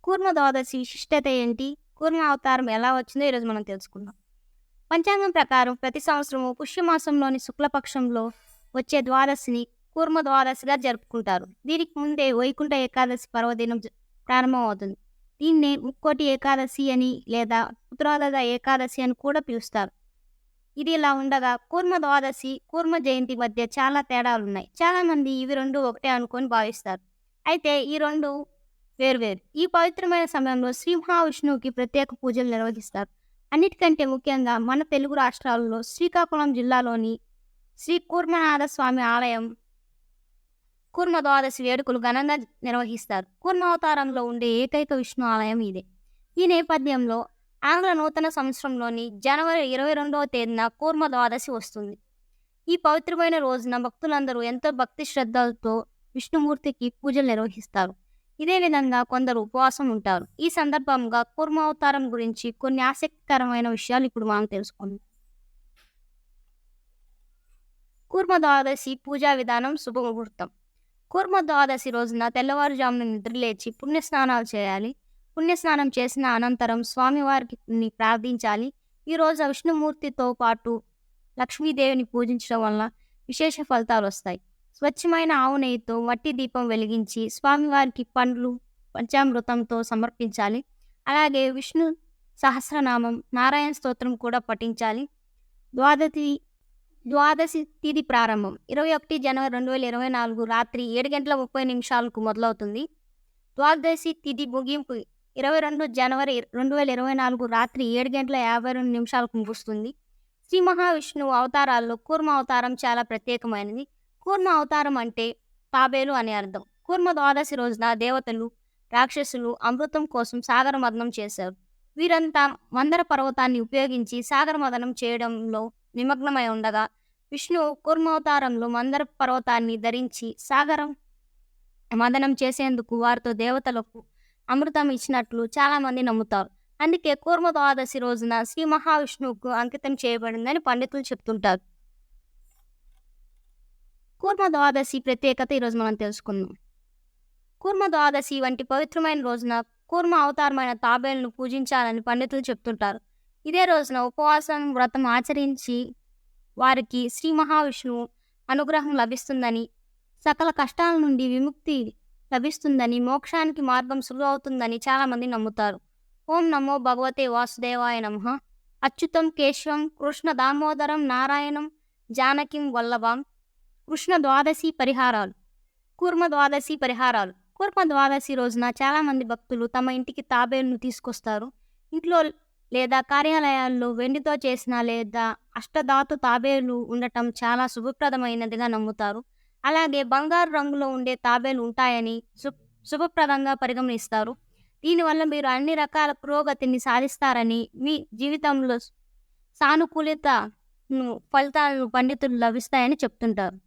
కూర్మ ద్వాదశి విశిష్టత ఏంటి? కూర్మ అవతారం ఎలా వచ్చిందో ఈరోజు మనం తెలుసుకుందాం. పంచాంగం ప్రకారం ప్రతి సంవత్సరము పుష్యమాసంలోని శుక్లపక్షంలో వచ్చే ద్వాదశిని కూర్మ ద్వాదశిగా జరుపుకుంటారు. దీనికి ముందే వైకుంఠ ఏకాదశి పర్వదినం ప్రారంభమవుతుంది. దీన్నే ముక్కోటి ఏకాదశి అని లేదా ఉత్తరాధ ఏకాదశి అని కూడా పిలుస్తారు. ఇది ఇలా ఉండగా కూర్మ ద్వాదశి, కూర్మ జయంతి మధ్య చాలా తేడాలున్నాయి. చాలామంది ఇవి 2 ఒకటే అనుకొని భావిస్తారు. అయితే ఈ 2 వేర్వేరు. ఈ పవిత్రమైన సమయంలో శ్రీ మహావిష్ణువుకి ప్రత్యేక పూజలు నిర్వహిస్తారు. అన్నిటికంటే ముఖ్యంగా మన తెలుగు రాష్ట్రాలలో శ్రీకాకుళం జిల్లాలోని శ్రీ కూర్మనాథ స్వామి ఆలయం కూర్మ ద్వాదశి వేడుకలు ఘనంగా నిర్వహిస్తారు. కూర్మావతారంలో ఉండే ఏకైక విష్ణు ఆలయం ఇదే. ఈ నేపథ్యంలో ఆంగ్ల నూతన సంవత్సరంలోని జనవరి 22వ తేదీన కూర్మ ద్వాదశి వస్తుంది. ఈ పవిత్రమైన రోజున భక్తులందరూ ఎంతో భక్తి శ్రద్ధలతో విష్ణుమూర్తికి పూజలు నిర్వహిస్తారు. ఇదే విధంగా కొందరు ఉపవాసం ఉంటారు. ఈ సందర్భంగా కూర్మావతారం గురించి కొన్ని ఆసక్తికరమైన విషయాలు ఇప్పుడు మనం తెలుసుకుందాం. కూర్మ ద్వాదశి పూజా విధానం శుభముహూర్తం. కూర్మ ద్వాదశి రోజున తెల్లవారుజామున నిద్రలేచి పుణ్యస్నానాలు చేయాలి. పుణ్యస్నానం చేసిన అనంతరం స్వామివారిని ప్రార్థించాలి. ఈ రోజు విష్ణుమూర్తితో పాటు లక్ష్మీదేవిని పూజించడం వల్ల విశేష ఫలితాలు వస్తాయి. స్వచ్ఛమైన ఆవు నెయ్యితో మట్టి దీపం వెలిగించి స్వామివారికి పండ్లు పంచామృతంతో సమర్పించాలి. అలాగే విష్ణు సహస్రనామం, నారాయణ స్తోత్రం కూడా పఠించాలి. ద్వాదశి ద్వాదశి తిథి ప్రారంభం 21 జనవరి 2024 రాత్రి 7:30 మొదలవుతుంది. ద్వాదశి తిథి ముగింపు 22 జనవరి 2024 రాత్రి 7:52 ముగుస్తుంది. శ్రీ మహావిష్ణువు అవతారాల్లో కూర్మ అవతారం చాలా ప్రత్యేకమైనది. కూర్మ అవతారం అంటే తాబేలు అని అర్థం. కూర్మ ద్వాదశి రోజున దేవతలు, రాక్షసులు అమృతం కోసం సాగర మథనం చేశారు. వీరంతా మందర పర్వతాన్ని ఉపయోగించి సాగర మథనం చేయడంలో నిమగ్నమై ఉండగా విష్ణువు కూర్మావతారంలో మందర పర్వతాన్ని ధరించి సాగరం మథనం చేసేందుకు వారితో దేవతలకు అమృతం ఇచ్చినట్లు చాలామంది నమ్ముతారు. అందుకే కూర్మ ద్వాదశి రోజున శ్రీ మహావిష్ణువుకు అంకితం చేయబడిందని పండితులు చెప్తుంటారు. కూర్మ ద్వాదశి ప్రత్యేకత ఈరోజు మనం తెలుసుకుందాం. కూర్మ ద్వాదశి వంటి పవిత్రమైన రోజున కూర్మ అవతారమైన తాబేలును పూజించాలని పండితులు చెప్తుంటారు. ఇదే రోజున ఉపవాసం వ్రతం ఆచరించి వారికి శ్రీ మహావిష్ణువు అనుగ్రహం లభిస్తుందని, సకల కష్టాల నుండి విముక్తి లభిస్తుందని, మోక్షానికి మార్గం సులువవుతుందని చాలామంది నమ్ముతారు. ఓం నమో భగవతే వాసుదేవాయ నమః. అచ్యుతం కేశవం కృష్ణ దామోదరం నారాయణం జానకిం వల్లభం. కృష్ణ ద్వాదశి పరిహారాలు. కూర్మ ద్వాదశి పరిహారాలు. కూర్మ ద్వాదశి రోజున చాలామంది భక్తులు తమ ఇంటికి తాబేలును తీసుకొస్తారు. ఇంట్లో లేదా కార్యాలయాల్లో వెండితో చేసిన లేదా అష్టధాతు తాబేలు ఉండటం చాలా శుభప్రదమైనదిగా నమ్ముతారు. అలాగే బంగారు రంగులో ఉండే తాబేలు ఉంటాయని శుభప్రదంగా పరిగణిస్తారు. దీనివల్ల మీరు అన్ని రకాల పురోగతిని సాధిస్తారని, మీ జీవితంలో సానుకూలతను ఫలితాలను పండితులు లభిస్తాయని చెప్తుంటారు.